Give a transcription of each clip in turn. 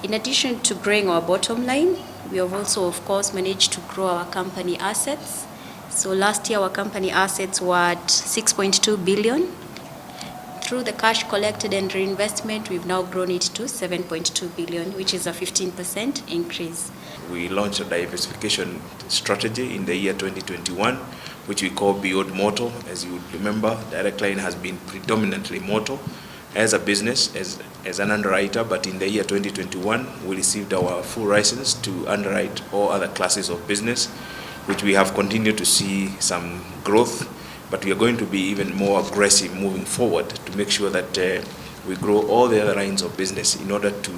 In addition to growing our bottom line, we have also, of course, managed to grow our company assets. So last year, our company assets were at 6.2 billion. Through the cash collected and reinvestment, we've now grown it to 7.2 billion, which is a 15% increase. We launched a diversification strategy in the year 2021, which we call Beyond Motor. As you would remember, Directline has been predominantly motor as a business, as an underwriter, but in the year 2021, we received our full license to underwrite all other classes of business, which we have continued to see some growth, but we are going to be even more aggressive moving forward to make sure that we grow all the other lines of business in order to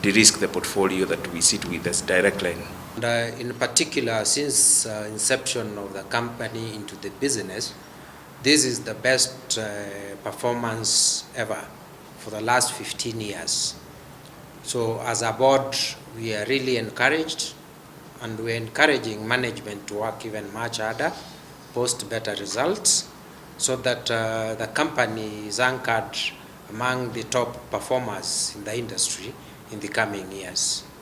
de-risk the portfolio that we sit with as Directline. In particular, since inception of the company into the business, this is the best performance ever for the last 15 years. So as a board, we are really encouraged, and we're encouraging management to work even much harder, post better results, so that the company is anchored among the top performers in the industry in the coming years.